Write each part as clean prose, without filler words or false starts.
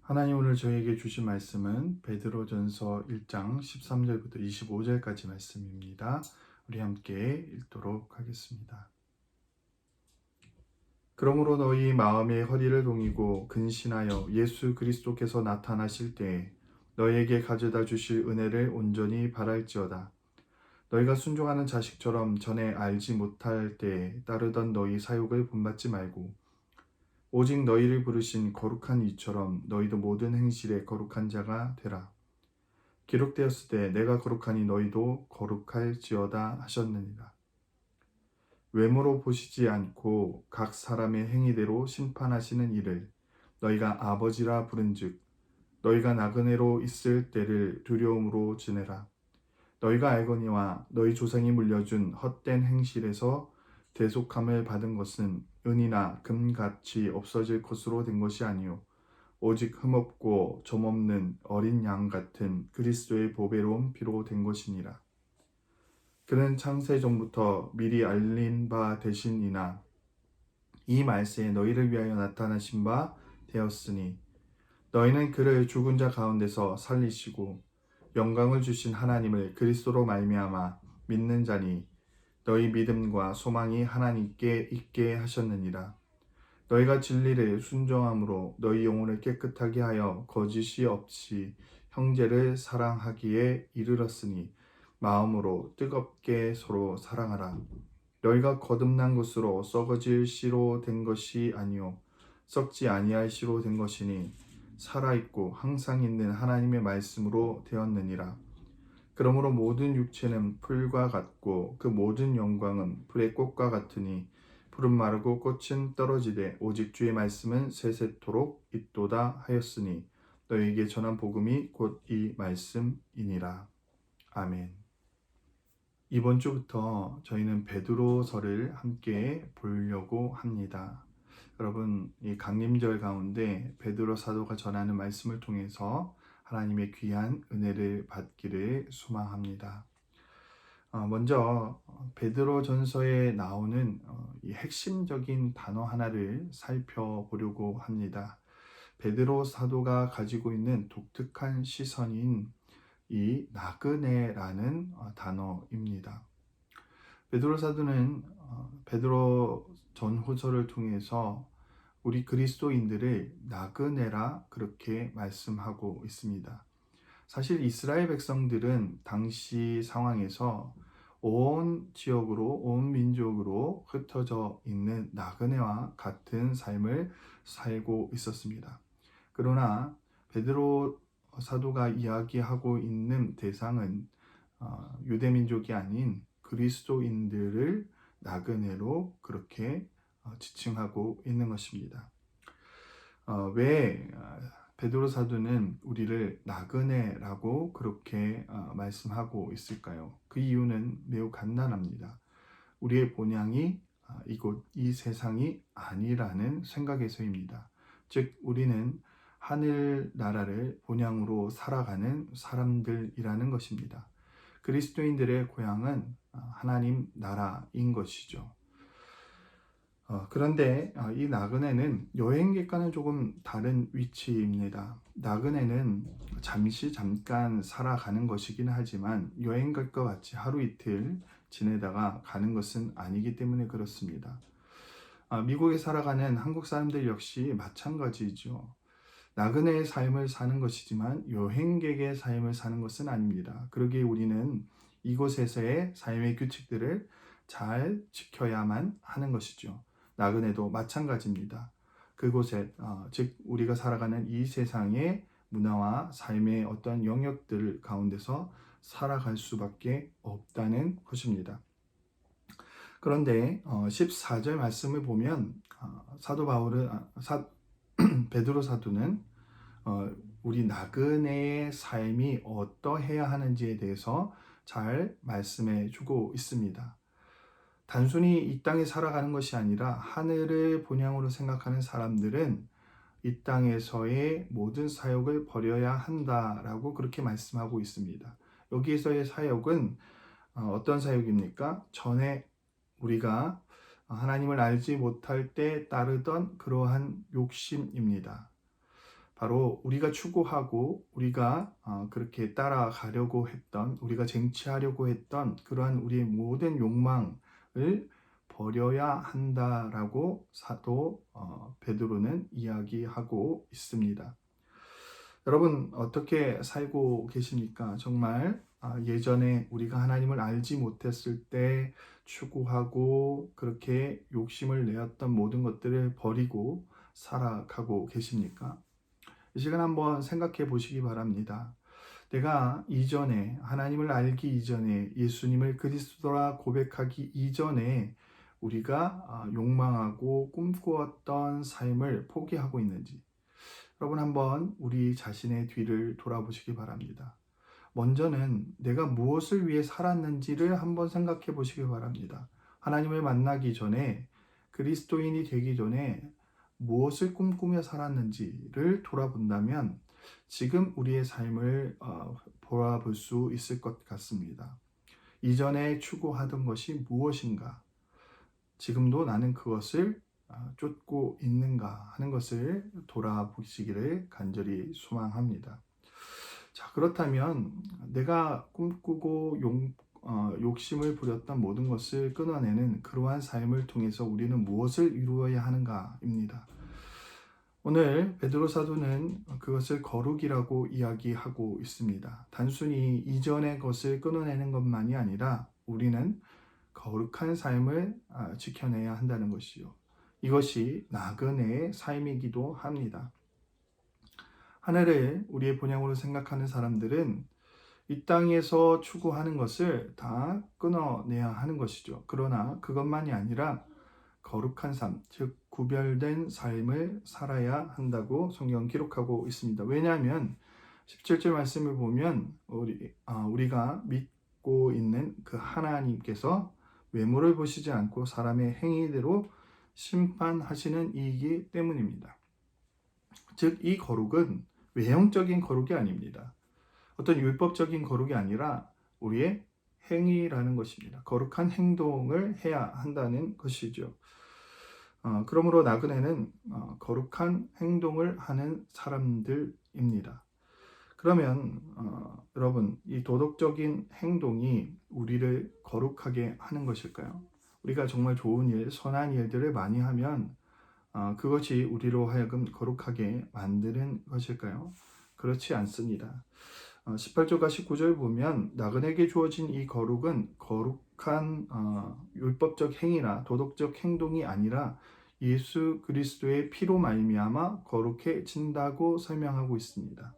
하나님 오늘 저에게 주신 말씀은 베드로전서 1장 13절부터 25절까지 말씀입니다. 우리 함께 읽도록 하겠습니다. 그러므로 너희 마음의 허리를 동이고 근신하여 예수 그리스도께서 나타나실 때에 너희에게 가져다 주실 은혜를 온전히 바랄지어다. 너희가 순종하는 자식처럼 전에 알지 못할 때에 따르던 너희 사욕을 본받지 말고 오직 너희를 부르신 거룩한 이처럼 너희도 모든 행실에 거룩한 자가 되라. 기록되었을 때 내가 거룩하니 너희도 거룩할지어다 하셨느니라. 외모로 보시지 않고 각 사람의 행위대로 심판하시는 이를 너희가 아버지라 부른즉 너희가 나그네로 있을 때를 두려움으로 지내라. 너희가 알거니와 너희 조상이 물려준 헛된 행실에서 대속함을 받은 것은 은이나 금같이 없어질 것으로 된 것이 아니요 오직 흠없고 점없는 어린 양 같은 그리스도의 보배로운 피로 된 것이니라. 그는 창세 전부터 미리 알린 바 되시니나 이 말세에 너희를 위하여 나타나신 바 되었으니 너희는 그를 죽은 자 가운데서 살리시고 영광을 주신 하나님을 그리스도로 말미암아 믿는 자니 너희 믿음과 소망이 하나님께 있게 하셨느니라. 너희가 진리를 순종함으로 너희 영혼을 깨끗하게 하여 거짓이 없이 형제를 사랑하기에 이르렀으니 마음으로 뜨겁게 서로 사랑하라. 너희가 거듭난 것으로 썩어질 씨로 된 것이 아니요 썩지 아니할 씨로 된 것이니 살아있고 항상 있는 하나님의 말씀으로 되었느니라. 그러므로 모든 육체는 풀과 같고 그 모든 영광은 풀의 꽃과 같으니 풀은 마르고 꽃은 떨어지되 오직 주의 말씀은 세세토록 있도다 하였으니 너희에게 전한 복음이 곧 이 말씀이니라. 아멘. 이번 주부터 저희는 베드로서를 함께 보려고 합니다. 여러분, 이 강림절 가운데 베드로 사도가 전하는 말씀을 통해서 하나님의 귀한 은혜를 받기를 소망합니다. 먼저 베드로 전서에 나오는 이 핵심적인 단어 하나를 살펴보려고 합니다. 베드로 사도가 가지고 있는 독특한 시선인 이 나그네라는 단어입니다. 베드로 사도는 베드로 전후서를 통해서 우리 그리스도인들을 나그네라 그렇게 말씀하고 있습니다. 사실 이스라엘 백성들은 당시 상황에서 온 지역으로 온 민족으로 흩어져 있는 나그네와 같은 삶을 살고 있었습니다. 그러나 베드로 사도가 이야기하고 있는 대상은 유대 민족이 아닌 그리스도인들을 나그네로 그렇게 지칭하고 있는 것입니다. 왜 베드로 사도는 우리를 나그네라고 그렇게 말씀하고 있을까요? 그 이유는 매우 간단합니다. 우리의 본향이 이곳 이 세상이 아니라는 생각에서입니다. 즉 우리는 하늘 나라를 본향으로 살아가는 사람들이라는 것입니다. 그리스도인들의 고향은 하나님 나라인 것이죠. 그런데 이 나그네는 여행객과는 조금 다른 위치입니다. 나그네는 잠깐 살아가는 것이긴 하지만 여행객과 같이 하루 이틀 지내다가 가는 것은 아니기 때문에 그렇습니다. 미국에 살아가는 한국 사람들 역시 마찬가지죠. 나그네의 삶을 사는 것이지만 여행객의 삶을 사는 것은 아닙니다. 그러기에 우리는 이곳에서의 삶의 규칙들을 잘 지켜야만 하는 것이죠. 나그네도 마찬가지입니다. 그곳에 즉 우리가 살아가는 이 세상의 문화와 삶의 어떤 영역들 가운데서 살아갈 수밖에 없다는 것입니다. 그런데 14절 말씀을 보면 사도 바울은 베드로 사도는 우리 나그네의 삶이 어떠해야 하는지에 대해서 잘 말씀해 주고 있습니다. 단순히 이 땅에 살아가는 것이 아니라 하늘을 본향으로 생각하는 사람들은 이 땅에서의 모든 사역을 버려야 한다라고 그렇게 말씀하고 있습니다. 여기에서의 사역은 어떤 사역입니까? 전에 우리가 하나님을 알지 못할 때 따르던 그러한 욕심입니다. 바로 우리가 추구하고 우리가 그렇게 따라가려고 했던, 우리가 쟁취하려고 했던 그러한 우리의 모든 욕망을 버려야 한다라고 사도 베드로는 이야기하고 있습니다. 여러분 어떻게 살고 계십니까? 정말 예전에 우리가 하나님을 알지 못했을 때 추구하고 그렇게 욕심을 내었던 모든 것들을 버리고 살아가고 계십니까? 이 시간 한번 생각해 보시기 바랍니다. 내가 이전에 하나님을 알기 이전에 예수님을 그리스도라 고백하기 이전에 우리가 욕망하고 꿈꾸었던 삶을 포기하고 있는지 여러분 한번 우리 자신의 뒤를 돌아보시기 바랍니다. 먼저는 내가 무엇을 위해 살았는지를 한번 생각해 보시기 바랍니다. 하나님을 만나기 전에 그리스도인이 되기 전에 무엇을 꿈꾸며 살았는지를 돌아본다면 지금 우리의 삶을 돌아볼 수 있을 것 같습니다. 이전에 추구하던 것이 무엇인가? 지금도 나는 그것을 쫓고 있는가 하는 것을 돌아보시기를 간절히 소망합니다. 자, 그렇다면 내가 꿈꾸고 욕심을 부렸던 모든 것을 끊어내는 그러한 삶을 통해서 우리는 무엇을 이루어야 하는가입니다. 오늘 베드로 사도는 그것을 거룩이라고 이야기하고 있습니다. 단순히 이전의 것을 끊어내는 것만이 아니라 우리는 거룩한 삶을 지켜내야 한다는 것이요. 이것이 나그네의 삶이기도 합니다. 하늘을 우리의 본향으로 생각하는 사람들은 이 땅에서 추구하는 것을 다 끊어내야 하는 것이죠. 그러나 그것만이 아니라 거룩한 삶, 즉 구별된 삶을 살아야 한다고 성경 기록하고 있습니다. 왜냐하면 17절 말씀을 보면 우리가 믿고 있는 그 하나님께서 외모를 보시지 않고 사람의 행위대로 심판하시는 이이기 때문입니다. 즉 이 거룩은 외형적인 거룩이 아닙니다. 어떤 율법적인 거룩이 아니라 우리의 행위라는 것입니다. 거룩한 행동을 해야 한다는 것이죠. 그러므로 나그네는 거룩한 행동을 하는 사람들입니다. 그러면 여러분 이 도덕적인 행동이 우리를 거룩하게 하는 것일까요? 우리가 정말 좋은 일, 선한 일들을 많이 하면 그것이 우리로 하여금 거룩하게 만드는 것일까요? 그렇지 않습니다. 18절과 19절 보면 나그네에게 주어진 이 거룩은 거룩한 율법적 행위나 도덕적 행동이 아니라 예수 그리스도의 피로 말미암아 거룩해진다고 설명하고 있습니다.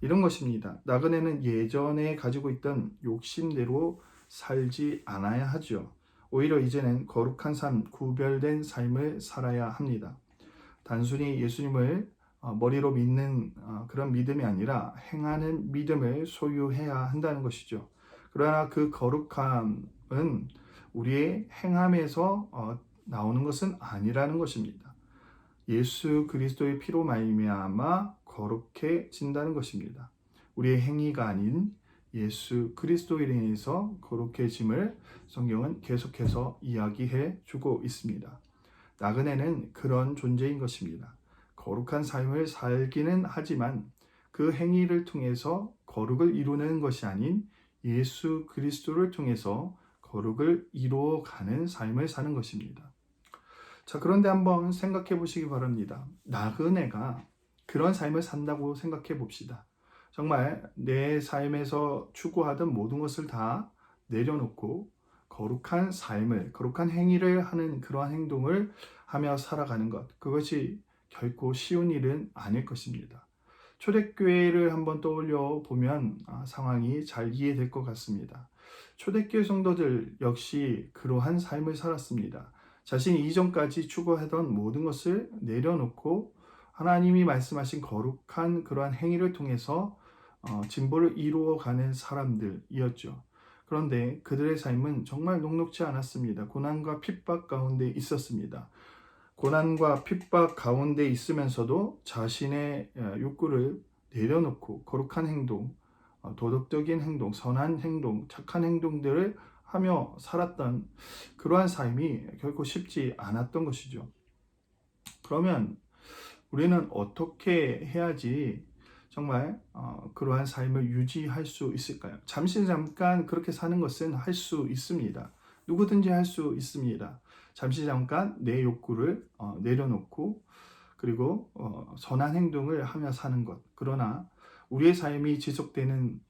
이런 것입니다. 나그네는 예전에 가지고 있던 욕심대로 살지 않아야 하죠. 오히려 이제는 거룩한 삶, 구별된 삶을 살아야 합니다. 단순히 예수님을 머리로 믿는 그런 믿음이 아니라 행하는 믿음을 소유해야 한다는 것이죠. 그러나 그 거룩함은 우리의 행함에서 나오는 것은 아니라는 것입니다. 예수 그리스도의 피로 말미암아 거룩해진다는 것입니다. 우리의 행위가 아닌 예수 그리스도에 인해서 거룩해짐을 성경은 계속해서 이야기해 주고 있습니다. 나그네는 그런 존재인 것입니다. 거룩한 삶을 살기는 하지만 그 행위를 통해서 거룩을 이루는 것이 아닌 예수 그리스도를 통해서 거룩을 이루어가는 삶을 사는 것입니다. 자, 그런데 한번 생각해 보시기 바랍니다. 나그네가 그런 삶을 산다고 생각해 봅시다. 정말 내 삶에서 추구하던 모든 것을 다 내려놓고 거룩한 삶을, 거룩한 행위를 하는 그러한 행동을 하며 살아가는 것, 그것이 결코 쉬운 일은 아닐 것입니다. 초대교회를 한번 떠올려 보면 상황이 잘 이해될 것 같습니다. 초대교회 성도들 역시 그러한 삶을 살았습니다. 자신이 이전까지 추구하던 모든 것을 내려놓고 하나님이 말씀하신 거룩한 그러한 행위를 통해서 진보를 이루어가는 사람들이었죠. 그런데 그들의 삶은 정말 녹록지 않았습니다. 고난과 핍박 가운데 있었습니다. 고난과 핍박 가운데 있으면서도 자신의 욕구를 내려놓고 거룩한 행동, 도덕적인 행동, 선한 행동, 착한 행동들을 하며 살았던 그러한 삶이 결코 쉽지 않았던 것이죠. 그러면 우리는 어떻게 해야지 정말 그러한 삶을 유지할 수 있을까요? 잠시 잠깐 그렇게 사는 것은 할 수 있습니다. 누구든지 할 수 있습니다. 잠시 잠깐 내 욕구를 내려놓고 그리고 선한 행동을 하며 사는 것. 그러나 우리의 삶이 지속되는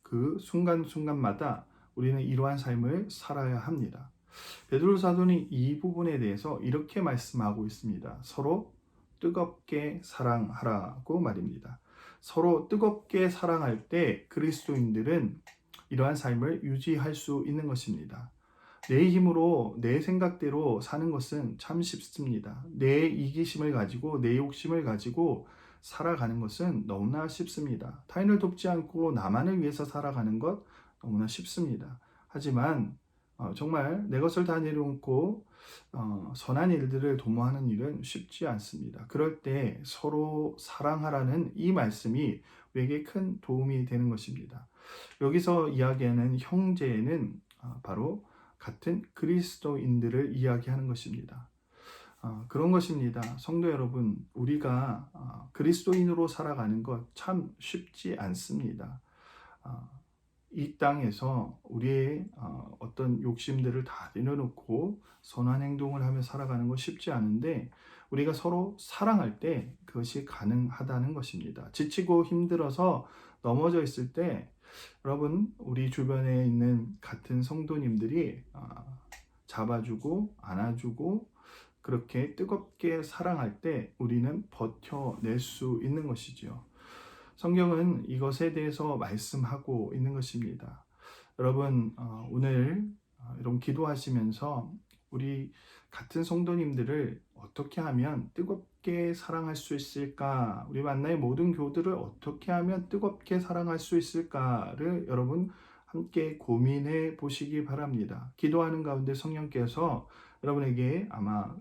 그 순간순간마다 우리는 이러한 삶을 살아야 합니다. 베드로 사도는 이 부분에 대해서 이렇게 말씀하고 있습니다. 서로 뜨겁게 사랑하라고 말입니다. 서로 뜨겁게 사랑할 때 그리스도인들은 이러한 삶을 유지할 수 있는 것입니다. 내 힘으로 내 생각대로 사는 것은 참 쉽습니다. 내 이기심을 가지고 내 욕심을 가지고 살아가는 것은 너무나 쉽습니다. 타인을 돕지 않고 나만을 위해서 살아가는 것 너무나 쉽습니다. 하지만 정말 내 것을 다 내려놓고 선한 일들을 도모하는 일은 쉽지 않습니다. 그럴 때 서로 사랑하라는 이 말씀이 우리에게 큰 도움이 되는 것입니다. 여기서 이야기하는 형제는 바로 같은 그리스도인들을 이야기하는 것입니다. 그런 것입니다. 성도 여러분, 우리가 그리스도인으로 살아가는 것 참 쉽지 않습니다. 이 땅에서 우리의 어떤 욕심들을 다 내려놓고 선한 행동을 하며 살아가는 것 쉽지 않은데 우리가 서로 사랑할 때 그것이 가능하다는 것입니다. 지치고 힘들어서 넘어져 있을 때 여러분 우리 주변에 있는 같은 성도님들이 잡아주고 안아주고 그렇게 뜨겁게 사랑할 때 우리는 버텨낼 수 있는 것이지요. 성경은 이것에 대해서 말씀하고 있는 것입니다. 여러분 오늘 여러분 기도하시면서 우리 같은 성도님들을 어떻게 하면 뜨겁게 사랑할 수 있을까? 우리 만나의 모든 교우들을 어떻게 하면 뜨겁게 사랑할 수 있을까를 여러분 함께 고민해 보시기 바랍니다. 기도하는 가운데 성령께서 여러분에게 아마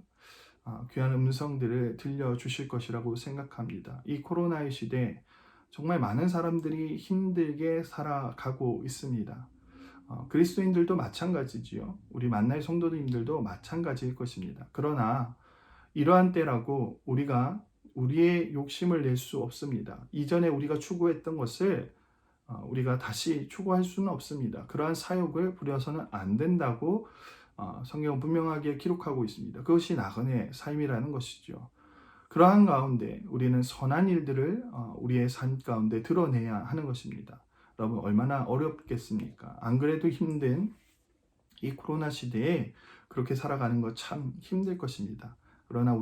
귀한 음성들을 들려주실 것이라고 생각합니다. 이 코로나의 시대 정말 많은 사람들이 힘들게 살아가고 있습니다. 그리스도인들도 마찬가지지요. 우리 만날 성도님들도 마찬가지일 것입니다. 그러나 이러한 때라고 우리가 우리의 욕심을 낼 수 없습니다. 이전에 우리가 추구했던 것을 우리가 다시 추구할 수는 없습니다. 그러한 사욕을 부려서는 안 된다고 성경은 분명하게 기록하고 있습니다. 그것이 나그네 삶이라는 것이죠. 그러한 가운데 우리는 선한 일들을 우리의 삶 가운데 드러내야 하는 것입니다. 여러분 얼마나 어렵겠습니까? 안 그래도 힘든 이 코로나 시대에 그렇게 살아가는 것 참 힘들 것입니다. 그러나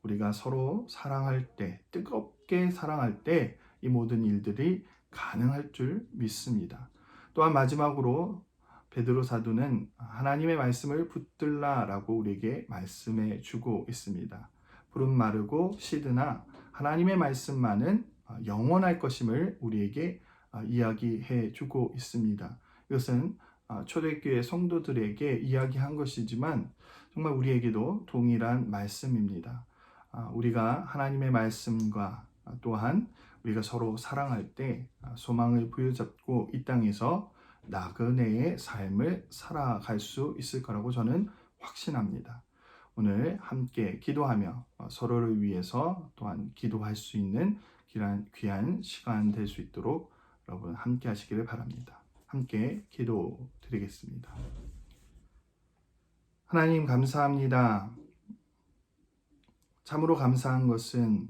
우리가 서로 사랑할 때, 뜨겁게 사랑할 때 이 모든 일들이 가능할 줄 믿습니다. 또한 마지막으로 베드로 사도는 하나님의 말씀을 붙들라라고 우리에게 말씀해 주고 있습니다. 푸른 마르고 시드나 하나님의 말씀만은 영원할 것임을 우리에게 이야기해 주고 있습니다. 이것은 초대교회 성도들에게 이야기한 것이지만 정말 우리에게도 동일한 말씀입니다. 우리가 하나님의 말씀과 또한 우리가 서로 사랑할 때 소망을 부여잡고 이 땅에서 나그네의 삶을 살아갈 수 있을 거라고 저는 확신합니다. 오늘 함께 기도하며 서로를 위해서 또한 기도할 수 있는 귀한 시간 될 수 있도록 여러분 함께 하시기를 바랍니다. 함께 기도 드리겠습니다. 하나님 감사합니다. 참으로 감사한 것은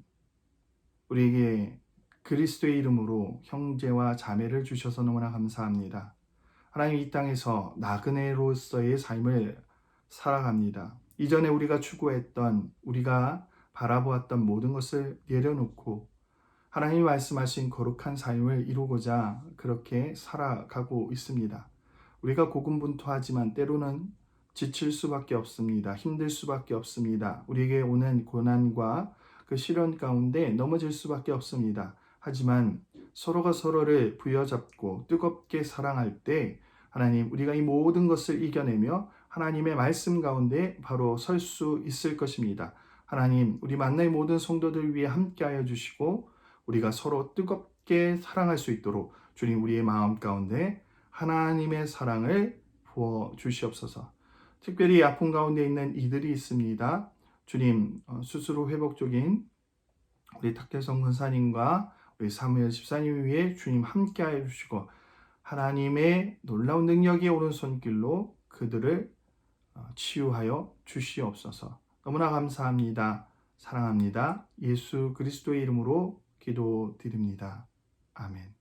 우리에게 그리스도의 이름으로 형제와 자매를 주셔서 너무나 감사합니다. 하나님 이 땅에서 나그네로서의 삶을 살아갑니다. 이전에 우리가 추구했던 우리가 바라보았던 모든 것을 내려놓고 하나님이 말씀하신 거룩한 삶을 이루고자 그렇게 살아가고 있습니다. 우리가 고군분투하지만 때로는 지칠 수밖에 없습니다. 힘들 수밖에 없습니다. 우리에게 오는 고난과 그 시련 가운데 넘어질 수밖에 없습니다. 하지만 서로가 서로를 부여잡고 뜨겁게 사랑할 때 하나님 우리가 이 모든 것을 이겨내며 하나님의 말씀 가운데 바로 설 수 있을 것입니다. 하나님 우리 만나의 모든 성도들 위해 함께하여 주시고 우리가 서로 뜨겁게 사랑할 수 있도록 주님 우리의 마음 가운데 하나님의 사랑을 부어 주시옵소서. 특별히 아픔 가운데 있는 이들이 있습니다. 주님 스스로 회복적인 우리 탁재성 권사님과 우리 사무엘 집사님 위에 주님 함께하여 주시고 하나님의 놀라운 능력의 오른손길로 그들을 치유하여 주시옵소서. 너무나 감사합니다. 사랑합니다. 예수 그리스도의 이름으로 기도드립니다. 아멘.